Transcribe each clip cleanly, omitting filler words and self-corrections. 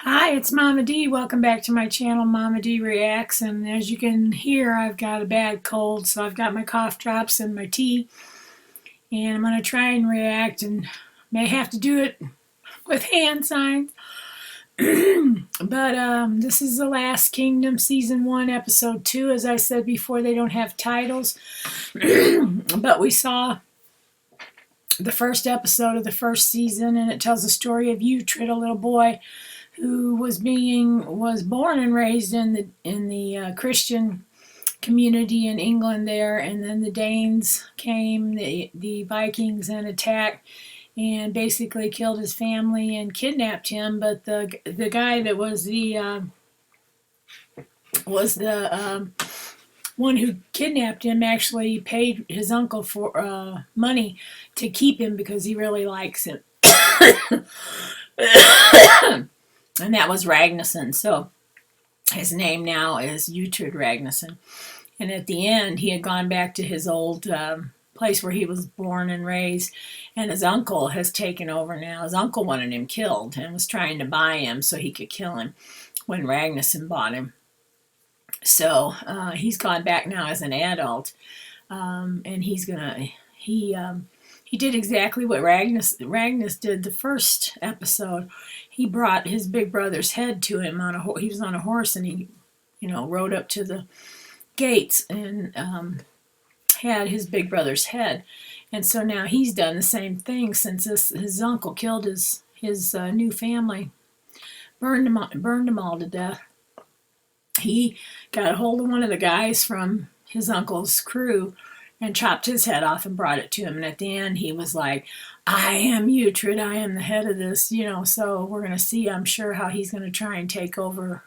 Hi, it's Mama D. Welcome back to my channel, Mama D Reacts. And as you can hear, I've got a bad cold, so I've got my cough drops and my tea. And I'm going to try and react, and may have to do it with hand signs. But this is The Last Kingdom, Season 1, Episode 2. As I said before, they don't have titles. But we saw the first episode of the first season, and it tells the story of UHTRED, a little boy who was born and raised in the Christian community in England there, and then the Danes came, the Vikings, and attacked and basically killed his family and kidnapped him. But the guy that was the one who kidnapped him actually paid his uncle for money to keep him because he really likes him. And that was Ragnusen. So his name now is UHTRED Ragnusen. And at the end, he had gone back to his old place where he was born and raised. And his uncle has taken over now. His uncle wanted him killed and was trying to buy him so he could kill him when Ragnusen bought him. So he's gone back now as an adult. And he's going to... He did exactly what Ragnus did the first episode. He brought his big brother's head to him on he was on a horse, and he, rode up to the gates and had his big brother's head. And so now he's done the same thing since his uncle killed his new family, burned them all to death. He got a hold of one of the guys from his uncle's crew and chopped his head off and brought it to him. And at the end, he was like, I am UHTRED, I am the head of this, so we're going to see, I'm sure, how he's going to try and take over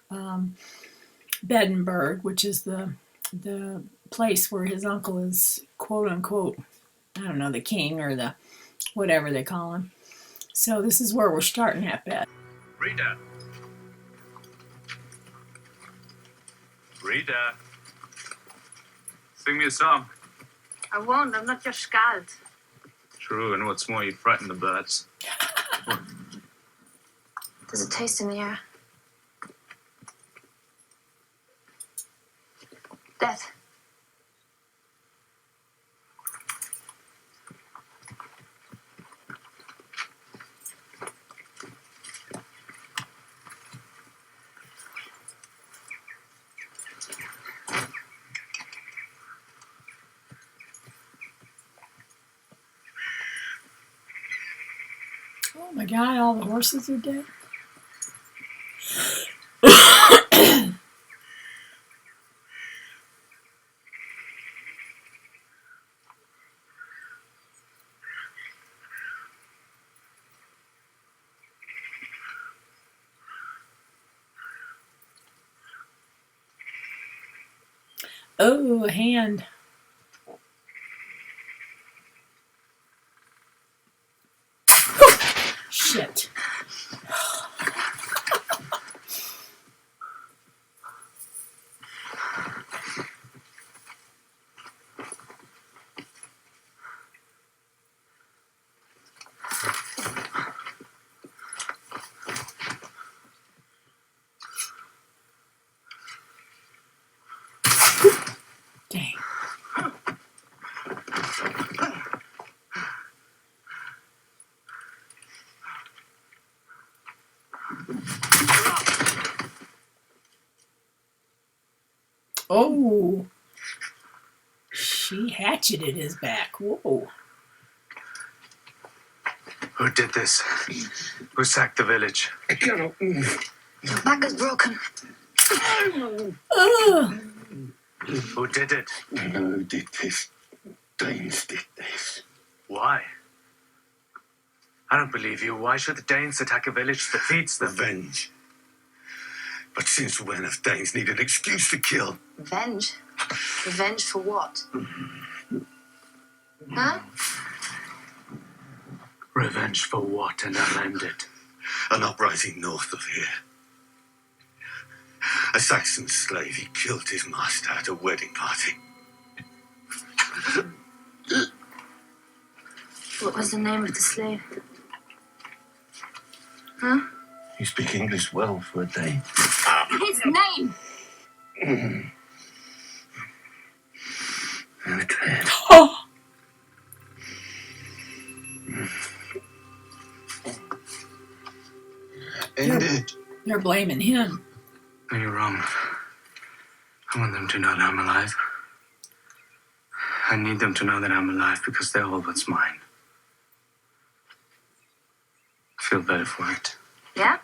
Beddenburg, which is the place where his uncle is, quote unquote, I don't know, the king or the whatever they call him. So this is where we're starting at, Bet. Reader. Reader. Sing me a song. I won't, I'm not your skald. True, and what's more, you frighten the birds. There's a taste in the air. Death. Oh my God, all the horses are dead. Oh, a hand. Shit. Dang. Oh, she hatcheted his back. Whoa. Who did this? Who sacked the village? I cannot move. Your back is broken. Ugh. Who did it? No, did this. Danes did this. Why? I don't believe you. Why should the Danes attack a village that feeds them? Revenge. But since when have Danes need an excuse to kill? Revenge? Revenge for what? Huh? Revenge for what? And I'll end it. An uprising north of here. A Saxon slave, he killed his master at a wedding party. What was the name of the slave? Huh? You speak English well for a Dane. His name! Okay. Oh, Indeed. they're blaming him. No, you're wrong. I want them to know that I'm alive. I need them to know that I'm alive because they're all that's mine. I feel better for it. Yeah?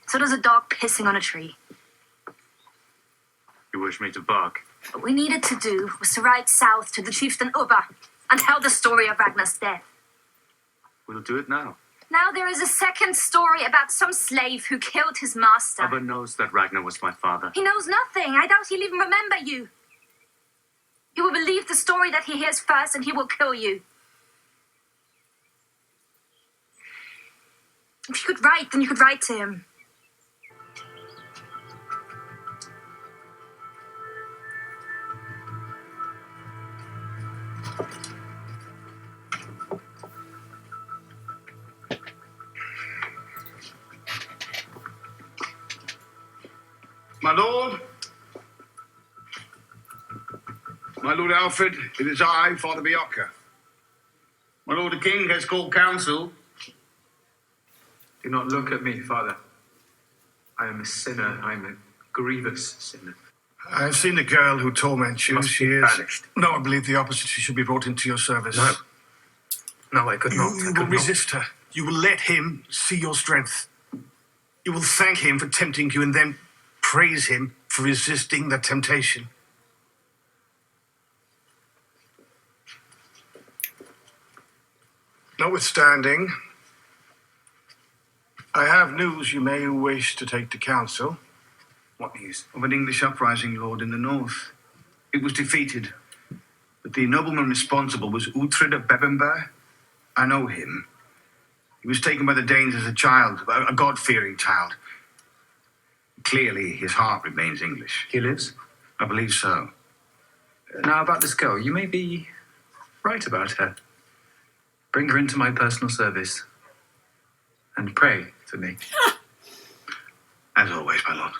So does a dog pissing on a tree. You wish me to bark? What we needed to do was to ride south to the chieftain Ubba and tell the story of Ragnar's death. We'll do it now. Now there is a second story about some slave who killed his master. Abba knows that Ragnar was my father. He knows nothing. I doubt he'll even remember you. You will believe the story that he hears first and he will kill you. If you could write, then you could write to him. My Lord Alfred, it is I, Father Bioka. My Lord the King has called council. Do not look at me, Father. I am a sinner. I am a grievous sinner. I have seen the girl who torments you. Must She be is. banished. No, I believe the opposite. She should be brought into your service. No. No, I could not. I You could will not. resist her. You will let him see your strength. You will thank him for tempting you and then praise him for resisting the temptation. Notwithstanding, I have news you may wish to take to council. What news? Of an English uprising, Lord, in the north. It was defeated, but the nobleman responsible was UHTRED of Bebenberg. I know him. He was taken by the Danes as a child, a God-fearing child. Clearly, his heart remains English. He lives? I believe so. Now, about this girl, you may be right about her. Bring her into my personal service and pray for me. As always, my lord.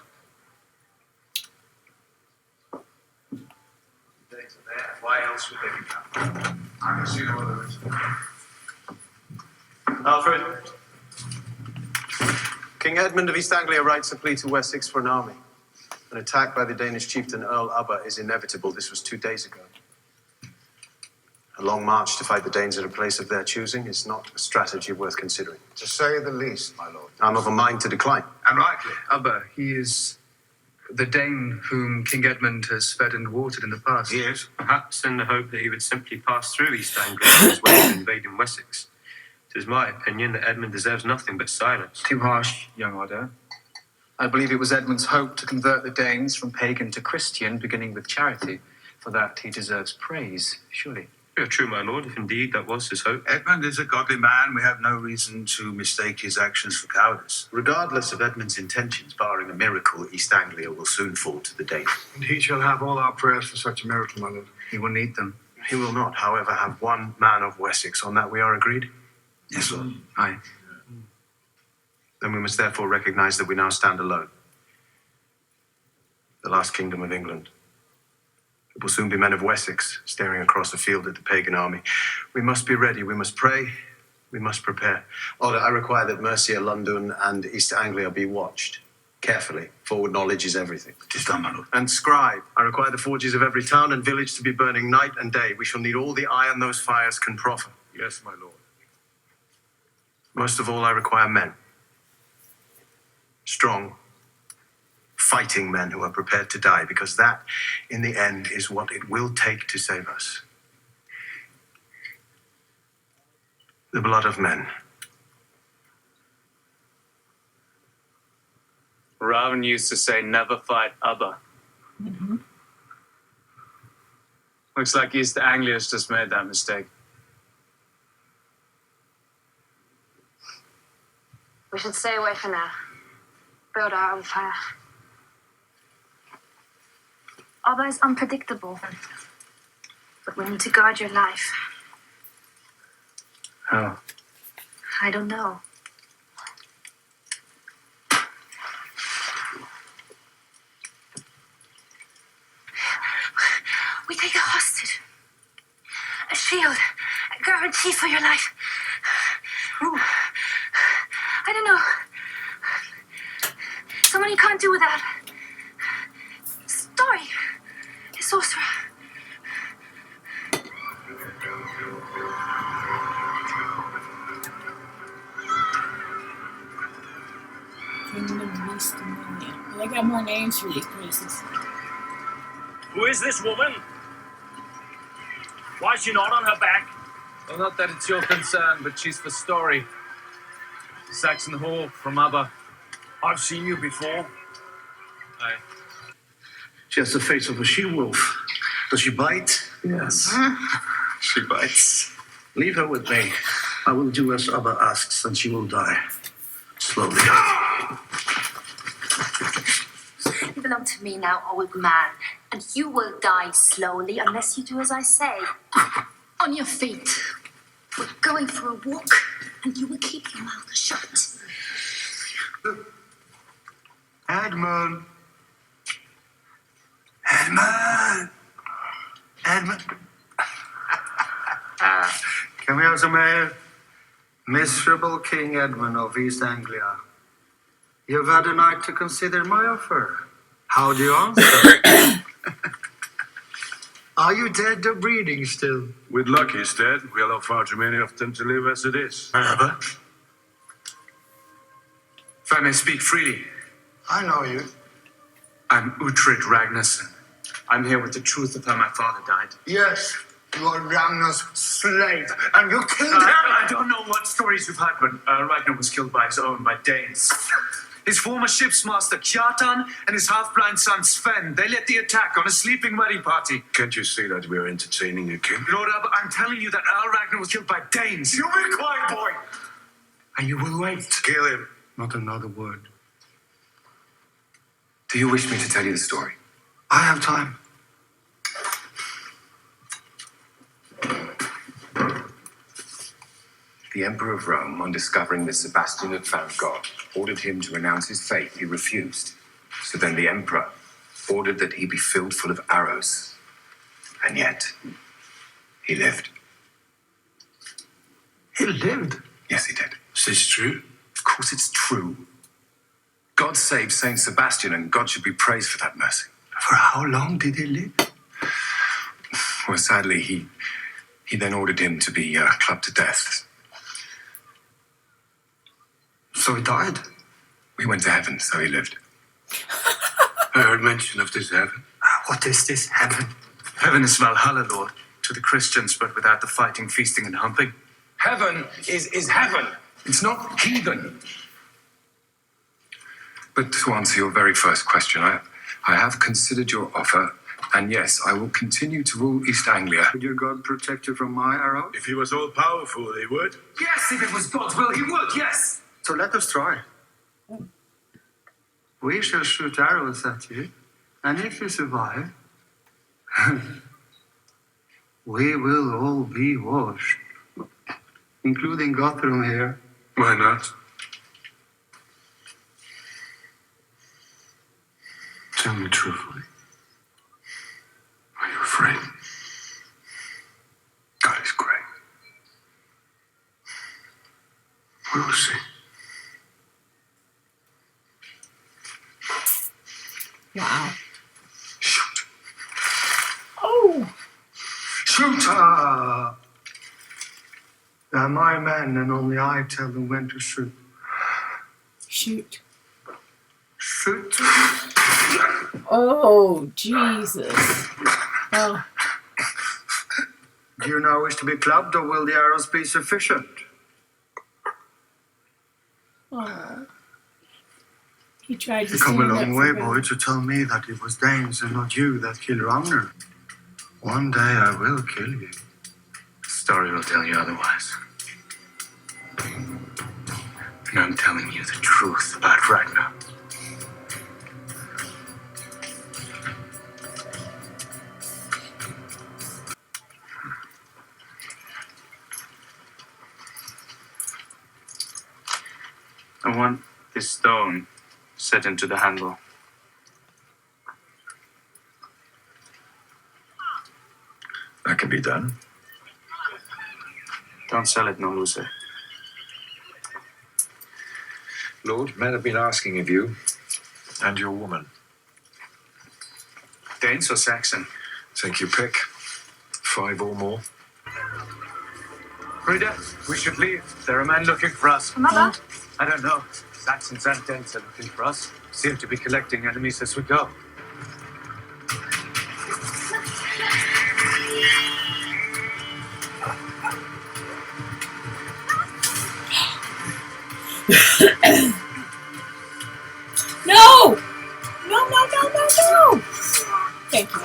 Why else would they be coming? I can see no other reason. Alfred. King Edmund of East Anglia writes a plea to Wessex for an army. An attack by the Danish chieftain Earl Ubba is inevitable. This was 2 days ago. A long march to fight the Danes at a place of their choosing is not a strategy worth considering. To say the least, my lord. I'm of a mind to decline. And rightly. Ubba, he is the Dane whom King Edmund has fed and watered in the past. Yes. Perhaps in the hope that he would simply pass through East Anglia on his way to invading Wessex. It is my opinion that Edmund deserves nothing but silence. Too harsh, young Odo. I believe it was Edmund's hope to convert the Danes from pagan to Christian, beginning with charity. For that, he deserves praise, surely. You are true, my lord, if indeed that was his hope. Edmund is a godly man. We have no reason to mistake his actions for cowardice. Regardless of Edmund's intentions, barring a miracle, East Anglia will soon fall to the Danes. And he shall have all our prayers for such a miracle, my lord. He will need them. He will not, however, have one man of Wessex. On that we are agreed? Yes, lord. Aye. Then we must therefore recognize that we now stand alone. The last kingdom of England. It will soon be men of Wessex staring across the field at the pagan army. We must be ready. We must pray. We must prepare. Order, I require that Mercia, London, and East Anglia be watched carefully. Forward knowledge is everything. It is done, my lord. And scribe, I require the forges of every town and village to be burning night and day. We shall need all the iron those fires can proffer. Yes, my lord. Most of all, I require men. Strong, fighting men who are prepared to die, because that, in the end, is what it will take to save us. The blood of men. Raven used to say, never fight Ubba. Looks like East Anglia's just made that mistake. We should stay away for now. Build our own fire. Ubba is unpredictable. But we need to guard your life. How? I don't know. We take a hostage. A shield. A guarantee for your life. Who? I don't know. Someone you can't do without. Story. A sorcerer. Kingdom of East Dominion. Well, they got more names for these places. Who is this woman? Why is she not on her back? Well, not that it's your concern, but she's for story. Saxon Hawk from ABBA. I've seen you before. Aye. She has the face of a she-wolf. Does she bite? Yes. She bites. Leave her with me. I will do as Abba asks, and she will die. Slowly. You belong to me now, old man. And you will die slowly unless you do as I say. On your feet. We're going for a walk, and you will keep your mouth shut. Edmund. Edmund. Edmund. Come here, some ale. Miserable King Edmund of East Anglia. You've had a night to consider my offer. How do you answer? Are you dead or breathing still? With luck, he's dead. We'll have far too many of them to live as it is. Abba? If I may speak freely, I know you. I'm UHTRED Ragnusen. I'm here with the truth of how my father died. Yes, you are Ragnar's slave, and you killed him. I don't know what stories you've heard, but Ragnar was killed by Danes. His former ship's master, Kjartan, and his half-blind son, SVEN, they led the attack on a sleeping wedding party. Can't you see that we're entertaining a king? Lord Abba, I'm telling you that Ragnar was killed by Danes. You be quiet, boy. And you will wait. Kill him. Not another word. Do you wish me to tell you the story? I have time. The Emperor of Rome, on discovering that Sebastian had found God, ordered him to renounce his faith. He refused. So then the Emperor ordered that he be filled full of arrows. And yet, he lived. He lived? Yes, he did. Is this true? Of course it's true. God saved Saint Sebastian, and God should be praised for that mercy. For how long did he live? Well, sadly, he then ordered him to be clubbed to death. So he died? We went to heaven, so he lived. I heard mention of this heaven. What is this heaven? Heaven is Valhalla, Lord, to the Christians, but without the fighting, feasting, and humping. Heaven is heaven. It's not heathen. But to answer your very first question, I have considered your offer, and yes, I will continue to rule East Anglia. Would your God protect you from my arrows? If he was all powerful, he would. Yes, if it was God's will, he would, yes! So let us try. We shall shoot arrows at you, and if you survive, we will all be washed, including Gothram here. Why not? Tell me truthfully. Are you afraid? God is great. We will see. Wow. Shoot. Oh! Shoot! They're my men, and only I tell them when to shoot. Shoot. Shoot! Oh, Jesus. Oh. Do you now wish to be clubbed, or will the arrows be sufficient? Oh. He tried to You come a stand long up way, for boy, her. to tell me that it was Danes and not you that killed Ragnar. One day I will kill you. Story will tell you otherwise. And I'm telling you the truth about Ragnar. I want this stone set into the handle. That can be done. Don't sell it, no loser. Lord, men have been asking of you and your woman. Danes or Saxon? Take your pick. 5 or more. Frida, we should leave. There are men looking for us. Mother? I don't know. Saxons and Danes are looking for us. Seem to be collecting enemies as we go. No! No, no, no, no, no! Thank you.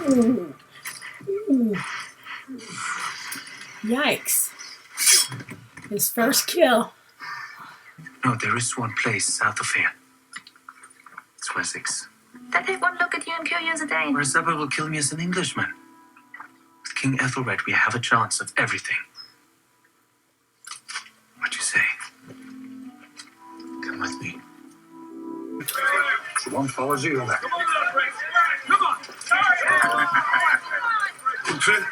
Ooh. Ooh. Yikes. His first kill. No, there is one place south of here. It's Wessex. Then they won't look at you and kill you as a Dane. Where Isabel will kill me as an Englishman. With King Ethelred, we have a chance of everything. What do you say? Come with me. One follows you. Come on, Alfred! Come on! UHTRED.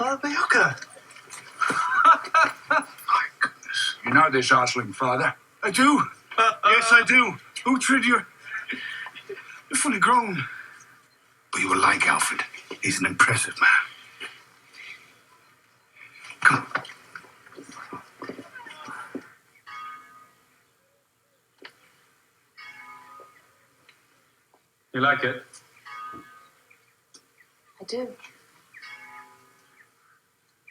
Beoka! You know this arsling, father. I do. Yes, I do. UHTRED, you're fully grown. But you will like Alfred. He's an impressive man. Come. You like it? I do.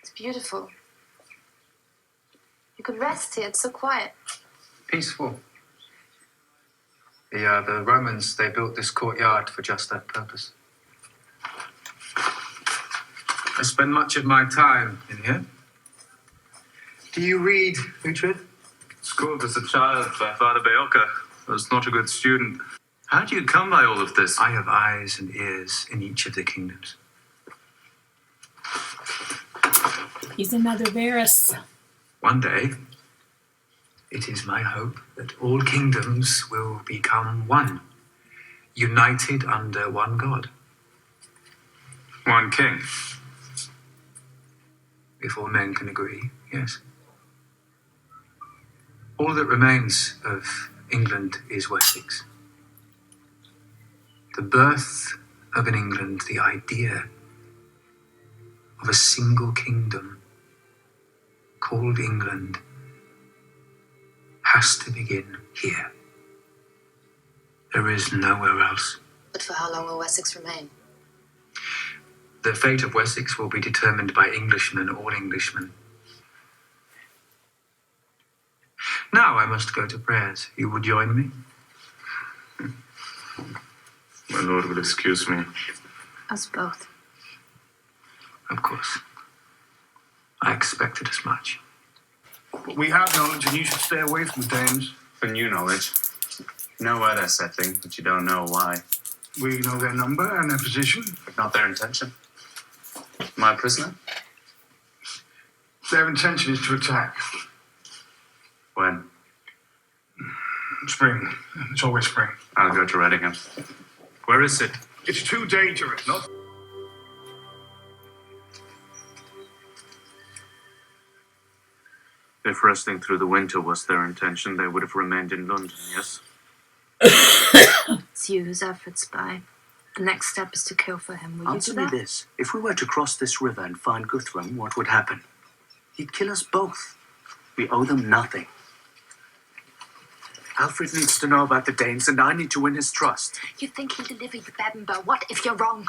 It's beautiful. You could rest here. It's so quiet. Peaceful. The Romans, they built this courtyard for just that purpose. I spend much of my time in here. Do you read, UHTRED? Schooled as a child by Father Beoka. I was not a good student. How do you come by all of this? I have eyes and ears in each of the kingdoms. He's another Varys. One day, it is my hope that all kingdoms will become one, united under one God. One king. If all men can agree, yes. All that remains of England is Wessex. The birth of an England, the idea of a single kingdom called England, has to begin here. There is nowhere else. But for how long will Wessex remain? The fate of Wessex will be determined by Englishmen, all Englishmen. Now I must go to prayers. You will join me? My lord will excuse me. Us both. Of course. I expected as much. We have knowledge, and you should stay away from the Danes. For new knowledge. You know where they're settling, but you don't know why. We know their number and their position. But not their intention. Am I a prisoner? Their intention is to attack. When? Spring. It's always spring. I'll go to Readingham. Where is it? It's too dangerous, not? If wrestling through the winter was their intention, they would have remained in London, yes? It's you who's Alfred's spy. The next step is to kill for him. Will Answer you do me that? this. If we were to cross this river and find Guthrum, what would happen? He'd kill us both. We owe them nothing. Alfred needs to know about the Danes, and I need to win his trust. You think he'll deliver the Bebember? What if you're wrong?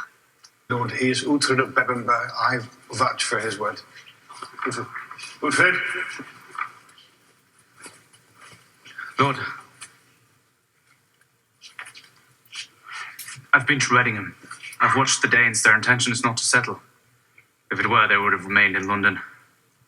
Lord, he is UHTRED of Bebember. I vouch for his word. UHTRED. Lord, I've been to Readingham. I've watched the Danes. Their intention is not to settle. If it were, they would have remained in London.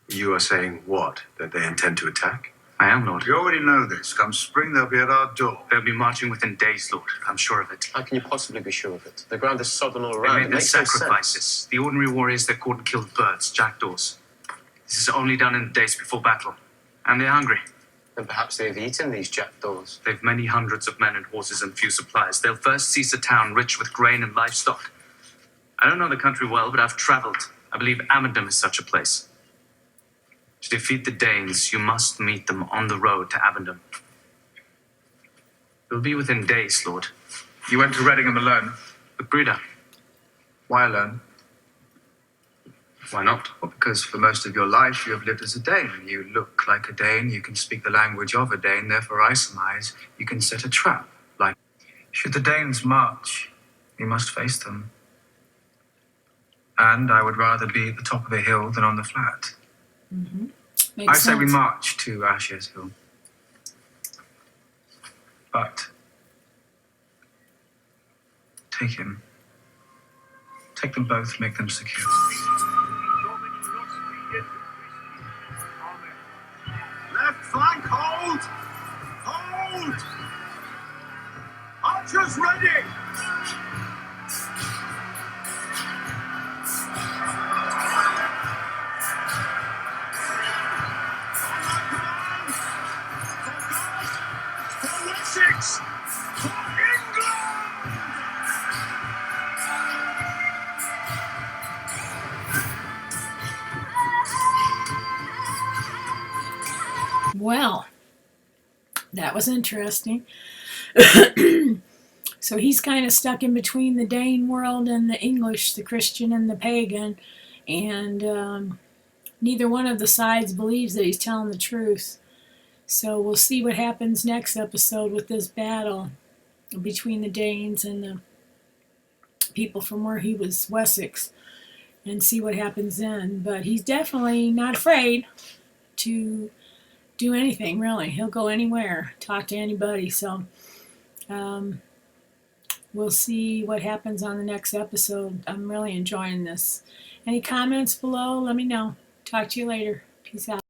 You are saying what? That they intend to attack? I am, Lord. We already know this. Come spring, they'll be at our door. They'll be marching within days, Lord. I'm sure of it. How can you possibly be sure of it? The ground is sodden all They around. made It their makes no sense. sacrifices. The ordinary warriors that caught and killed birds, jackdaws. This is only done in the days before battle. And they're hungry. Then perhaps they've eaten these jackdaws. They've many hundreds of men and horses and few supplies. They'll first seize a town rich with grain and livestock. I don't know the country well, but I've traveled. I believe Amendum is such a place. To defeat the Danes, you must meet them on the road to Amendum. You'll be within days, Lord. You went to Readingham alone. With Breda. Why alone? Why not? Well, because for most of your life you have lived as a Dane. You look like a Dane, you can speak the language of a Dane, therefore I surmise you can set a trap. Like, should the Danes march, we must face them. And I would rather be at the top of a hill than on the flat. Mm-hmm. I say we march to Ashes Hill. But take him. Take them both, make them secure. Left flank, hold! Hold! Archers ready! For Wessex! For England! Well, that was interesting. So he's kind of stuck in between the Dane world and the English, the Christian and the pagan, and neither one of the sides believes that he's telling the truth. So we'll see what happens next episode with this battle between the Danes and the people from where he was, Wessex, and see what happens then. But he's definitely not afraid to do anything, really. He'll go anywhere, talk to anybody. So we'll see what happens on the next episode. I'm really enjoying this. Any comments below? Let me know. Talk to you later. Peace out.